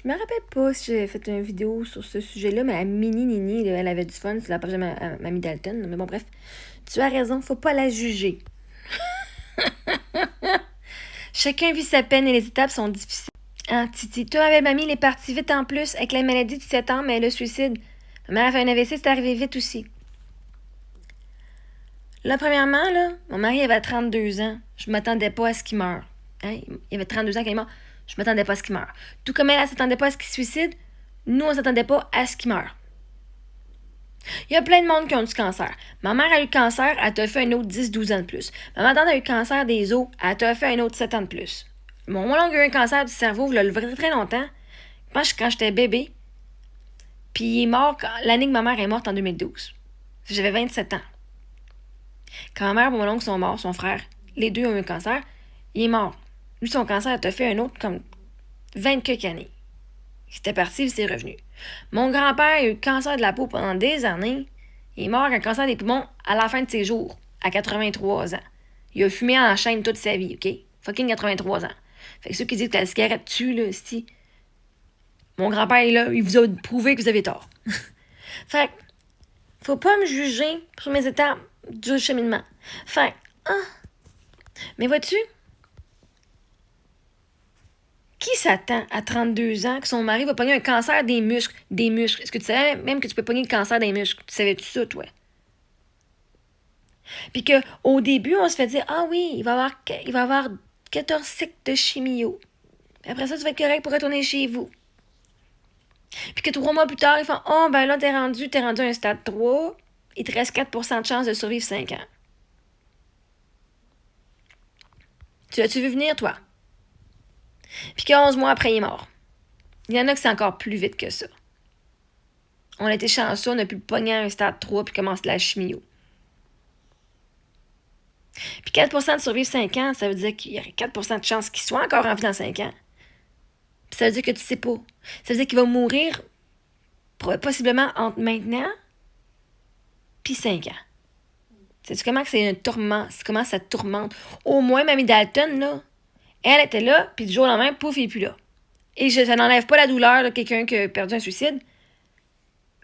Je me rappelle pas si j'avais fait une vidéo sur ce sujet-là, mais la mini Nini, là, elle avait du fun sur la page de Mamie Dalton. Mais bon, bref, tu as raison, faut pas la juger. Chacun vit sa peine et les étapes sont difficiles. Hein, Titi, toi, avec mamie, il est parti vite en plus avec la maladie de 17 ans, mais le suicide. Ma mère a fait un AVC, c'est arrivé vite aussi. Là, premièrement, là, mon mari avait 32 ans. Je m'attendais pas à ce qu'il meure. Hein? Il avait 32 ans quand il est mort. Je m'attendais pas à ce qu'il meure. Tout comme elle s'attendait pas à ce qu'il se suicide, nous, on s'attendait pas à ce qu'il meure. Il y a plein de monde qui ont du cancer. Ma mère a eu le cancer, elle t'a fait un autre 10-12 ans de plus. Ma tante a eu le cancer des os, elle t'a fait un autre 7 ans de plus. Mon oncle a eu un cancer du cerveau, il l'a très longtemps. Je pense quand j'étais bébé. Puis il est mort l'année que ma mère est morte en 2012. J'avais 27 ans. Quand ma mère et mon oncle sont morts, son frère, les deux ont eu un cancer, il est mort. Lui, son cancer, il t'a fait un autre comme 20 quelques années. Il était parti, il s'est revenu. Mon grand-père a eu le cancer de la peau pendant des années. Il est mort avec un cancer des poumons à la fin de ses jours, à 83 ans. Il a fumé en chaîne toute sa vie, OK? Fucking 83 ans. Fait que ceux qui disent que la cigarette tue, là, si. Mon grand-père est là, il vous a prouvé que vous avez tort. Fait que, faut pas me juger sur mes étapes du cheminement. Fait que, mais vois-tu, qui s'attend à 32 ans que son mari va pogner un cancer des muscles? Des muscles. Est-ce que tu savais même que tu peux pogner le cancer des muscles? Tu savais-tu ça, toi? Puis qu'au début, on se fait dire, ah oui, il va avoir 14 cycles de chimio. Puis après ça, tu vas être correct pour retourner chez vous. Puis que 3 mois plus tard, ils font, oh, ben là, t'es rendu à un stade 3. Il te reste 4% de chance de survivre 5 ans. Tu l'as-tu vu venir, toi? Puis que 11 mois après, il est mort. Il y en a que c'est encore plus vite que ça. On a été chanceux, on a pu le pogner à un stade 3 puis commencer la chimio. Puis 4% de survivre 5 ans, ça veut dire qu'il y aurait 4% de chance qu'il soit encore en vie dans 5 ans. Puis ça veut dire que tu sais pas. Ça veut dire qu'il va mourir possiblement entre maintenant puis 5 ans. Sais-tu comment c'est un tourment? Comment ça tourmente? Au moins, Mamie Dalton, là, elle était là, puis du jour au lendemain, pouf, il n'est plus là. Et ça n'enlève pas la douleur de quelqu'un qui a perdu un suicide.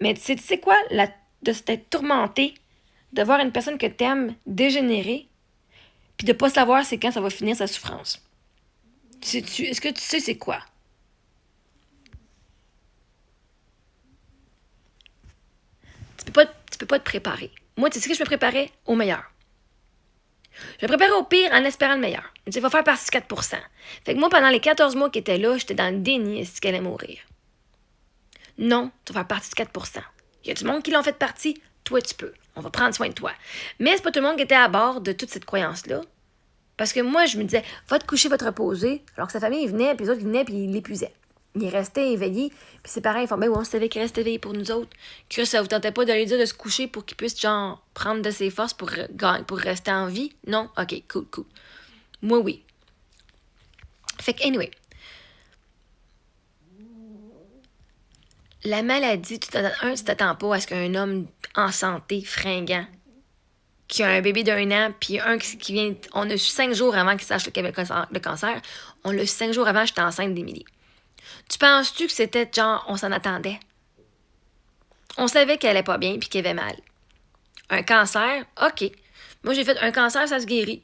Mais tu sais quoi? De s'être tourmenté, de voir une personne que t'aimes dégénérer, puis de pas savoir c'est quand ça va finir sa souffrance. Est-ce que tu sais c'est quoi? Tu peux pas te préparer. Moi, tu sais que je me préparais au meilleur. Je me préparais au pire en espérant le meilleur. Je disais, il va faire partie de 4%. Fait que moi, pendant les 14 mois qui étaient là, j'étais dans le déni est-ce qu'elle allait mourir. Non, tu vas faire partie de 4%. Il y a du monde qui l'ont fait partie, toi tu peux. On va prendre soin de toi. Mais c'est pas tout le monde qui était à bord de toute cette croyance-là. Parce que moi, je me disais, va te coucher, va te reposer. Alors que sa famille, il venait, puis les autres, ils venaient, puis ils l'épuisaient. Il restait éveillé, puis c'est pareil, ils font, ben oui, on savait qu'il restait éveillé pour nous autres. Que ça vous tentait pas de lui dire de se coucher pour qu'il puisse, genre, prendre de ses forces pour rester en vie? Non? Ok, cool. Moi, oui. Fait que, anyway. La maladie, tu t'attends pas à ce qu'un homme en santé, fringant, qui a un bébé d'1 an, puis un qui vient... On a su 5 jours avant qu'il sache qu'il avait le cancer. On l'a su 5 jours avant, j'étais enceinte d'Émilie. Tu penses-tu que c'était genre, on s'en attendait? On savait qu'elle allait pas bien puis qu'elle avait mal. Un cancer, OK. Moi, j'ai fait un cancer, ça se guérit.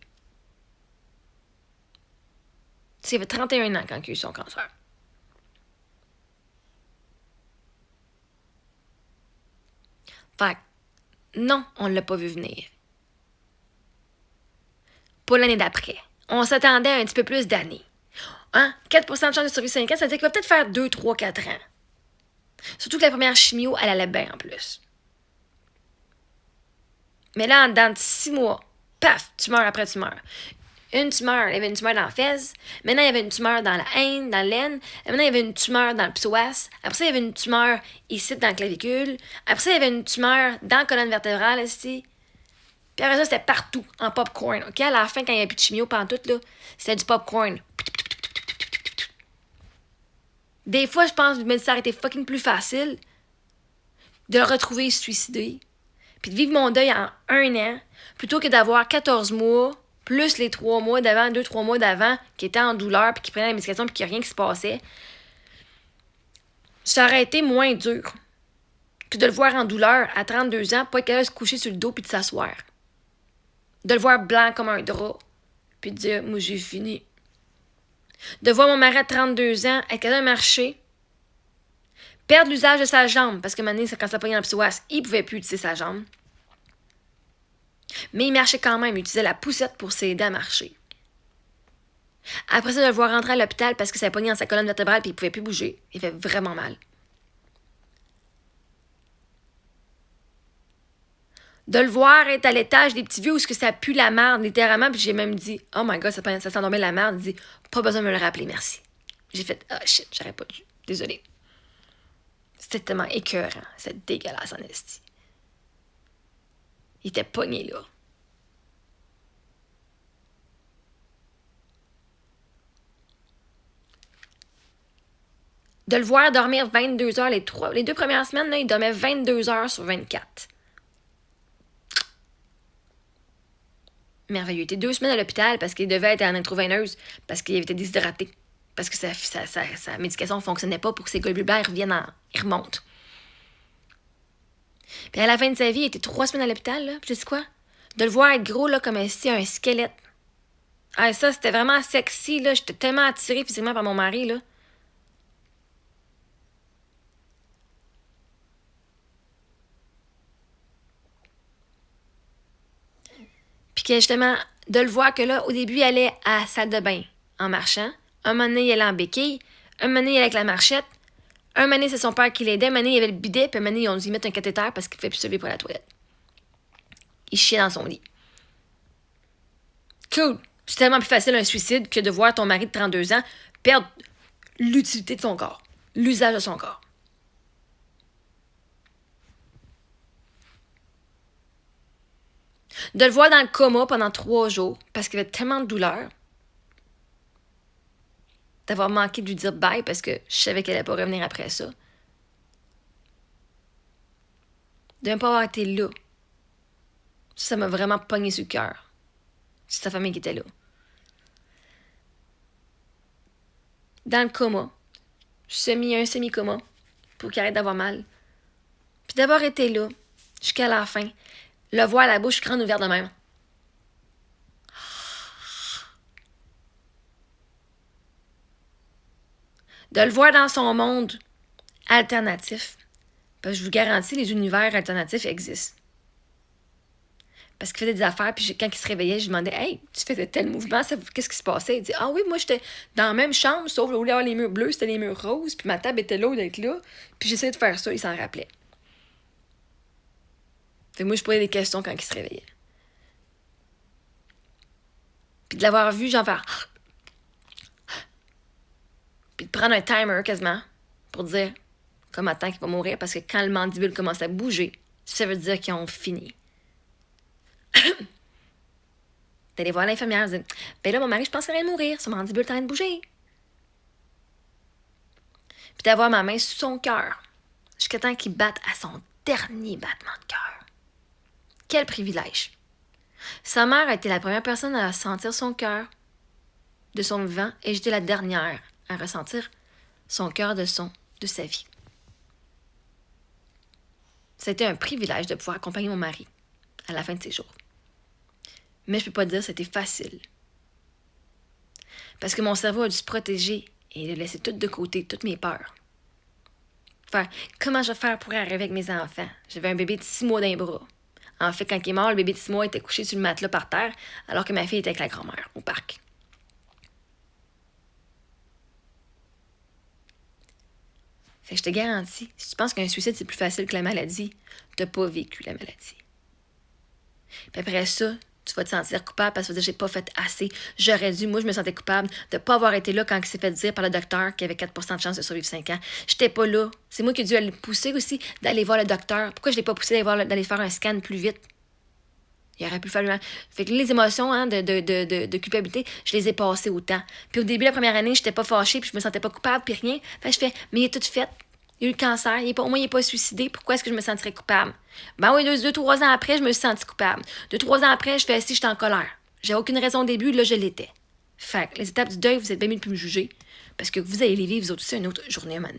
Il avait 31 ans quand il a eu son cancer. Fait que, non, on l'a pas vu venir. Pas l'année d'après. On s'attendait à un petit peu plus d'années. 4% de chance de survivre 5 ans, ça veut dire qu'il va peut-être faire 2, 3, 4 ans. Surtout que la première chimio, elle allait bien en plus. Mais là, en dedans de 6 mois, paf, tumeur après tumeur. Une tumeur, il y avait une tumeur dans la fesse. Maintenant, il y avait une tumeur dans la haine, dans l'aine. Maintenant, il y avait une tumeur dans le psoas. Après ça, il y avait une tumeur ici, dans la clavicule. Après ça, il y avait une tumeur dans la colonne vertébrale, ici. Puis après ça, c'était partout, en popcorn. OK? À la fin, quand il n'y avait plus de chimio pantoute, là, c'était du popcorn. Des fois, je pense que ça aurait été fucking plus facile de le retrouver suicidé. Puis de vivre mon deuil en 1 an, plutôt que d'avoir 14 mois, plus les 3 mois d'avant, 2-3 mois d'avant, qui étaient en douleur, puis qui prenaient la médication, puis qu'il n'y a rien qui se passait. Ça aurait été moins dur que de le voir en douleur à 32 ans, pas être capable de se coucher sur le dos puis de s'asseoir. De le voir blanc comme un drap, puis de dire « Moi, j'ai fini ». De voir mon mari à 32 ans être capable de marcher, perdre l'usage de sa jambe, parce que maintenant, quand ça pognait dans le psoas, il ne pouvait plus utiliser sa jambe. Mais il marchait quand même, il utilisait la poussette pour s'aider à marcher. Après ça, de le voir rentrer à l'hôpital parce que ça pognait dans sa colonne vertébrale et il ne pouvait plus bouger. Il fait vraiment mal. De le voir être à l'étage des petits vieux où ça pue la merde, littéralement. Puis j'ai même dit, oh my god, ça s'endormait la merde. Il dit, pas besoin de me le rappeler, merci. J'ai fait, oh shit, j'aurais pas dû. Désolée. C'était tellement écœurant. C'était dégueulasse en esti. Il était pogné là. De le voir dormir 22 heures les 2 premières semaines, là, il dormait 22 heures sur 24. Merveilleux. Il était 2 semaines à l'hôpital parce qu'il devait être en intraveineuse, parce qu'il avait été déshydraté, parce que sa médication ne fonctionnait pas pour que ses globules blancs ils remontent. Puis à la fin de sa vie, il était 3 semaines à l'hôpital, là. Puis tu sais quoi? De le voir être gros, là, comme un squelette. Ah, ça, c'était vraiment sexy, là. J'étais tellement attirée physiquement par mon mari, là. Puis que justement, de le voir que là, au début, il allait à la salle de bain en marchant. Un moment donné, il allait en béquille. Un moment donné, il allait avec la marchette. Un moment donné, c'est son père qui l'aidait. Un moment donné, il y avait le bidet. Puis un moment donné, ils ont dû y mettre un cathéter parce qu'il ne fait plus se lever pour la toilette. Il chiait dans son lit. Cool. C'est tellement plus facile un suicide que de voir ton mari de 32 ans perdre l'utilité de son corps. L'usage de son corps. De le voir dans le coma pendant 3 jours parce qu'il avait tellement de douleur. D'avoir manqué de lui dire bye parce que je savais qu'elle n'allait pas revenir après ça. De ne pas avoir été là. Ça m'a vraiment pogné sur le cœur. C'est sa famille qui était là. Dans le coma. Un semi-coma. Pour qu'il arrête d'avoir mal. Puis d'avoir été là jusqu'à la fin. Le voir la bouche grande ouverte de même. De le voir dans son monde alternatif. Parce que je vous garantis, les univers alternatifs existent. Parce qu'il faisait des affaires, puis quand il se réveillait, je lui demandais « Hey, tu faisais tel mouvement, qu'est-ce qui se passait? » Il dit « Ah oui, moi j'étais dans la même chambre, sauf au lieu d'avoir les murs bleus, c'était les murs roses, puis ma table était là d'être là, puis j'essayais de faire ça, il s'en rappelait. » Fait que moi, je posais des questions quand il se réveillait. Puis de l'avoir vu, j'en faire... Puis de prendre un timer quasiment pour dire comment tant qu'il va mourir, parce que quand le mandibule commence à bouger, ça veut dire qu'ils ont fini. D'aller voir l'infirmière, dire ben là, mon mari, je pense qu'il allait mourir, son mandibule est en train de bouger. Puis d'avoir ma main sous son cœur, jusqu'à temps qu'il batte à son dernier battement de cœur. Quel privilège! Sa mère a été la première personne à sentir son cœur de son vivant et j'étais la dernière à ressentir son cœur de sa vie. C'était un privilège de pouvoir accompagner mon mari à la fin de ses jours. Mais je peux pas dire que c'était facile. Parce que mon cerveau a dû se protéger et il a laissé tout de côté, toutes mes peurs. Comment je vais faire pour arriver avec mes enfants? J'avais un bébé de 6 mois dans les bras. En fait, quand il est mort, le bébé de 6 mois était couché sur le matelas par terre, alors que ma fille était avec la grand-mère au parc. Fait que je te garantis, si tu penses qu'un suicide c'est plus facile que la maladie, t'as pas vécu la maladie. Puis après ça, tu vas te sentir coupable parce que tu vas dire j'ai pas fait assez, j'aurais dû, moi je me sentais coupable de pas avoir été là quand il s'est fait dire par le docteur qu'il y avait 4% de chance de survivre 5 ans. J'étais pas là. C'est moi qui ai dû le pousser aussi d'aller voir le docteur. Pourquoi je l'ai pas poussé d'aller faire un scan plus vite? Il aurait pu le faire. Fait que les émotions de culpabilité, je les ai passées autant. Puis au début, la première année, j'étais pas fâchée, puis je me sentais pas coupable, puis rien. Fait que je fais, mais il est tout fait. Il a eu le cancer, au moins il n'est pas suicidé, pourquoi est-ce que je me sentirais coupable? Ben oui, 2-3 ans après, je me suis sentie coupable. 2-3 ans après, je fais si j'étais en colère. J'ai aucune raison au début, là, je l'étais. Fait que les étapes du deuil, vous êtes bien mieux de plus me juger, parce que vous allez les vivre, vous autres aussi, une autre journée à un moment donné.